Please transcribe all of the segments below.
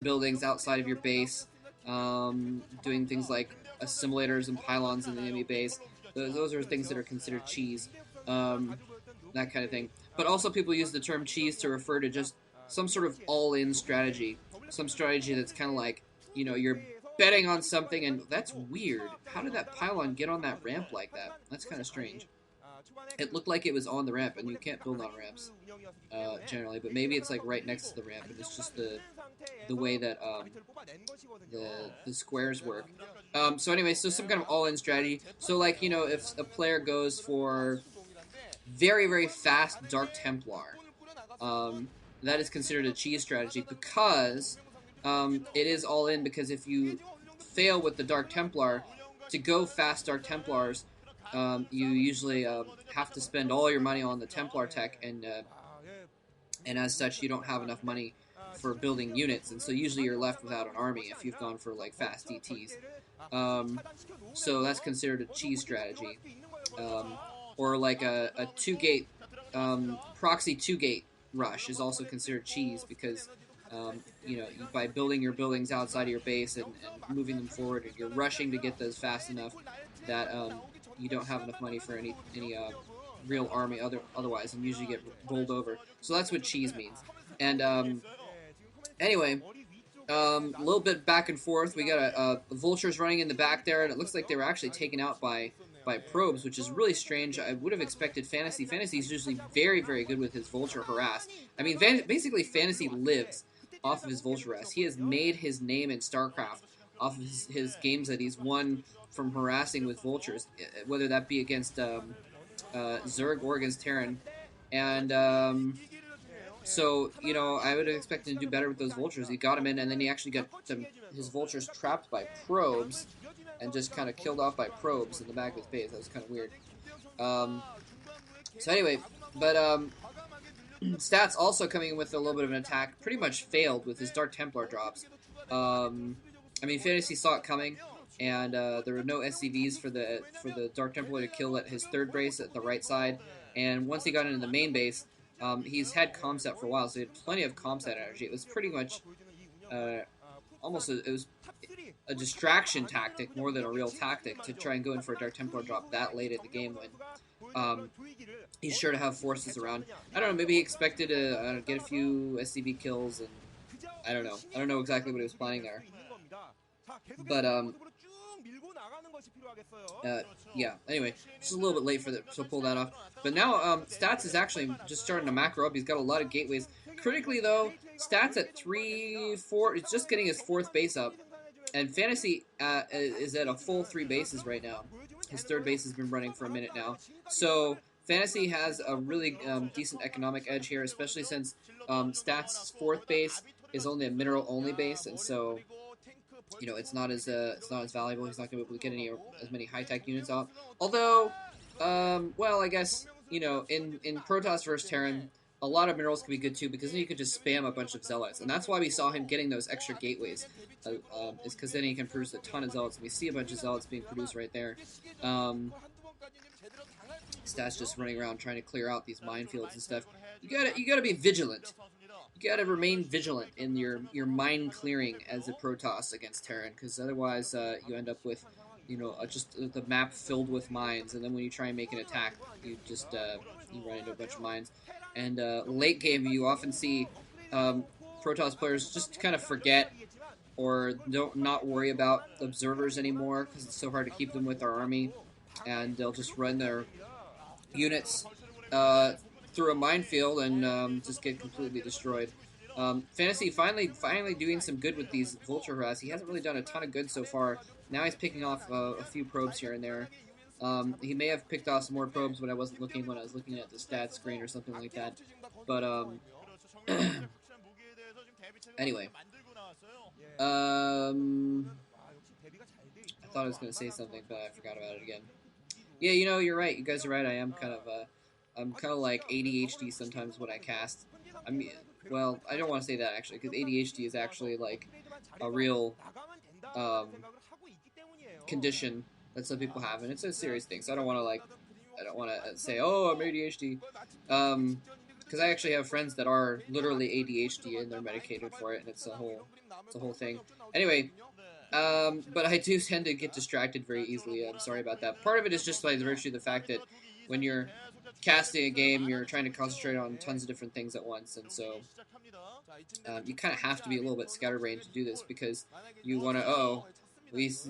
buildings outside of your base, doing things like assimilators and pylons in the enemy base. Those are things that are considered cheese, that kind of thing. But also, people use the term cheese to refer to just some sort of all-in strategy, some strategy that's kind of like, you're betting on something, and that's weird. How did that pylon get on that ramp like that? That's kind of strange. It looked like it was on the ramp, and you can't build on ramps generally, but maybe it's like right next to the ramp, and it's just the way that the squares work. So anyway, so some kind of all-in strategy. So like if a player goes for very very fast Dark Templar, um, that is considered a cheese strategy because it is all in. Because if you fail with the Dark Templar, to go fast Dark Templars, you usually have to spend all your money on the Templar tech, and as such, you don't have enough money for building units, and so usually you're left without an army if you've gone for like fast DTs. Um, so that's considered a cheese strategy, um, or like a two gate proxy 2 gate rush is also considered cheese because by building your buildings outside of your base and moving them forward, you're rushing to get those fast enough that you don't have enough money for any real army otherwise, and usually get rolled over. So that's what cheese means. And anyway, a little bit back and forth. We got vultures running in the back there, and it looks like they were actually taken out by probes, which is really strange. I would have expected Fantasy. Fantasy is usually very very good with his vulture harass. I mean, basically Fantasy lives off of his vulture harass. He has made his name in StarCraft off of his games that he's won from harassing with vultures, whether that be against Zerg or against Terran. And so, I would have expected him to do better with those vultures. He got him in, and then he actually got his vultures trapped by probes and just kind of killed off by probes in the back of his base. That was kind of weird. Um, so anyway, but Stats also coming in with a little bit of an attack. Pretty much failed with his Dark Templar drops. I mean, Fantasy saw it coming, and there were no SCVs for the Dark Templar to kill at his third base at the right side. And once he got into the main base, he's had comset for a while, so he had plenty of comset energy. It was pretty much uh, it was a distraction tactic more than a real tactic to try and go in for a Dark Templar drop that late in the game when he's sure to have forces around. I don't know, maybe he expected to get a few SCV kills, and I don't know. I don't know exactly what he was planning there. But yeah. Anyway, just a little bit late to pull that off. But now Stats is actually just starting to macro up. He's got a lot of gateways. Critically though, Stats at 3-4. It's just getting his fourth base up, and Fantasy is at a full 3 bases right now. His third base has been running for a minute now. So Fantasy has a really decent economic edge here, especially since Stats' fourth base is only a mineral only base, and so it's not as valuable. He's not going to be able to get as many high tech units out. Although, well, I guess in Protoss versus Terran, a lot of minerals can be good too, because then you could just spam a bunch of zealots, and that's why we saw him getting those extra gateways. Is because then he can produce a ton of zealots, and we see a bunch of zealots being produced right there. Stats just running around trying to clear out these minefields and stuff. You gotta be vigilant. You gotta remain vigilant in your mine clearing as a Protoss against Terran, because otherwise you end up with just the map filled with mines, and then when you try and make an attack, you just you run into a bunch of mines. And late game, you often see Protoss players just kind of forget or don't not worry about observers anymore because it's so hard to keep them with our army, and they'll just run their units through a minefield and just get completely destroyed. Fantasy finally doing some good with these vulture harass. He hasn't really done a ton of good so far. Now he's picking off a few probes here and there. He may have picked off some more probes, but I wasn't looking when I was looking at the stats screen or something like that. But anyway, I thought I was going to say something, but I forgot about it again. Yeah, you're right. You guys are right. I'm kind of like ADHD sometimes when I cast. I mean, well, I don't want to say that actually, because ADHD is actually like a real condition that some people have, and it's a serious thing. So I don't want to say, oh, I'm ADHD. because I actually have friends that are literally ADHD and they're medicated for it, and it's a whole thing. Anyway, but I do tend to get distracted very easily. I'm sorry about that. Part of it is just by the virtue of the fact that when you're casting a game, you're trying to concentrate on tons of different things at once, and so you kind of have to be a little bit scatterbrained to do this because you want to. Oh, he's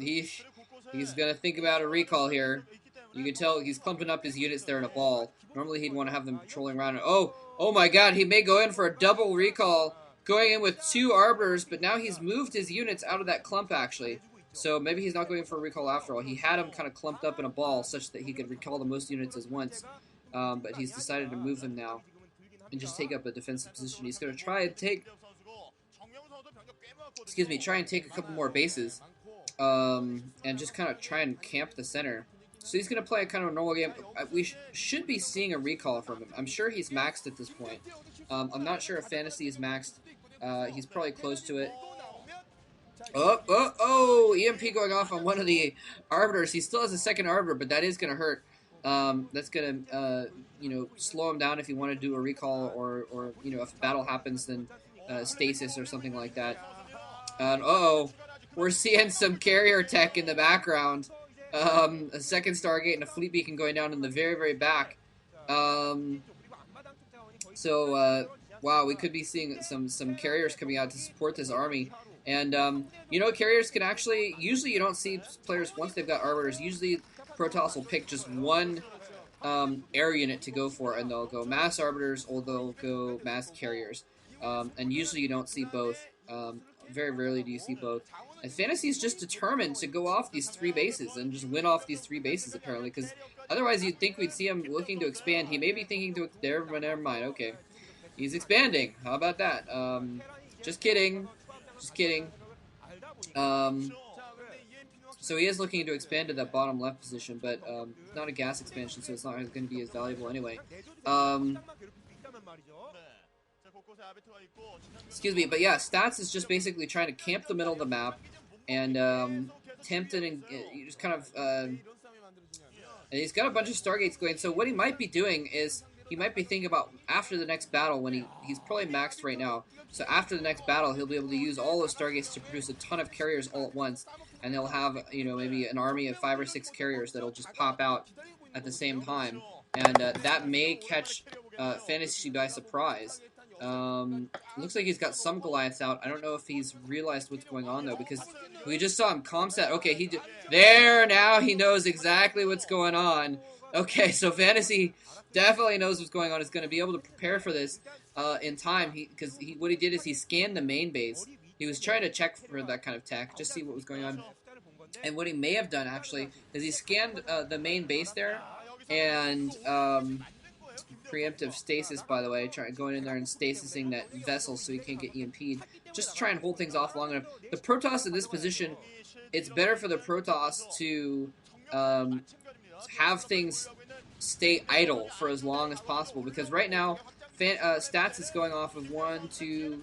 gonna think about a recall here. You can tell he's clumping up his units there in a ball. Normally he'd want to have them patrolling around. Oh my God, he may go in for a double recall, going in with 2 arbiters, but now he's moved his units out of that clump actually. So maybe he's not going for a recall after all. He had them kind of clumped up in a ball such that he could recall the most units at once, but he's decided to move them now and just take up a defensive position. He's going to try and take, try and take a couple more bases, and just kind of try and camp the center. So he's going to play a kind of normal game. We should be seeing a recall from him. I'm sure he's maxed at this point. I'm not sure if Fantasy is maxed. He's probably close to it. Oh, EMP going off on one of the arbiters. He still has a second arbiter, but that is going to hurt. That's going to, slow him down if you want to do a recall, or if a battle happens, then stasis or something like that. And we're seeing some carrier tech in the background. A second Stargate and a fleet beacon going down in the very, very back. Wow, we could be seeing some carriers coming out to support this army. And, carriers can actually, usually you don't see players once they've got arbiters. Usually Protoss will pick just one air unit to go for, and they'll go mass arbiters or they'll go mass carriers. And usually you don't see both. Very rarely do you see both. And Fantasy is just determined to go off these 3 bases and just win off these 3 bases, apparently, because otherwise you'd think we'd see him looking to expand. He may be thinking to... Never mind, okay. He's expanding. How about that? Just kidding. Just kidding. So he is looking to expand to that bottom left position, but it's not a gas expansion, so it's not going to be as valuable anyway. Excuse me, but yeah, Stats is just basically trying to camp the middle of the map and tempt it, and just kind of... and he's got a bunch of Stargates going, so what he might be doing is he might be thinking about after the next battle, when he's probably maxed right now, so after the next battle he'll be able to use all those Stargates to produce a ton of carriers all at once, and they'll have, maybe an army of 5 or 6 carriers that'll just pop out at the same time, and that may catch Fantasy by surprise. Looks like he's got some Goliaths out. I don't know if he's realized what's going on, though, because we just saw him comset. Okay, now he knows exactly what's going on. Okay, so Fantasy definitely knows what's going on. Is going to be able to prepare for this in time. What he did is he scanned the main base. He was trying to check for that kind of tech, just see what was going on. And what he may have done, actually, is he scanned the main base there, and... preemptive stasis, by the way, going in there and stasising that vessel so he can't get EMP'd, just to try and hold things off long enough. The Protoss in this position, it's better for the Protoss to have things stay idle for as long as possible, because right now Stats is going off of 1, 2,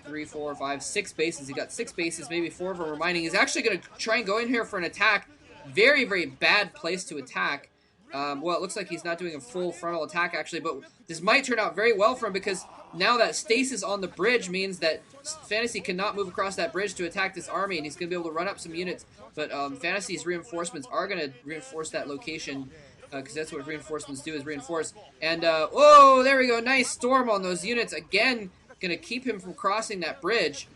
3, 4, 5, 6 bases. He got 6 bases, maybe 4 of them are mining. He's actually going to try and go in here for an attack. Very, very bad place to attack. Well, it looks like he's not doing a full frontal attack, actually, but this might turn out very well for him, because now that stasis on the bridge means that Fantasy cannot move across that bridge to attack this army, and he's going to be able to run up some units, but Fantasy's reinforcements are going to reinforce that location, because that's what reinforcements do, is reinforce, and, whoa, there we go, nice storm on those units, again, going to keep him from crossing that bridge.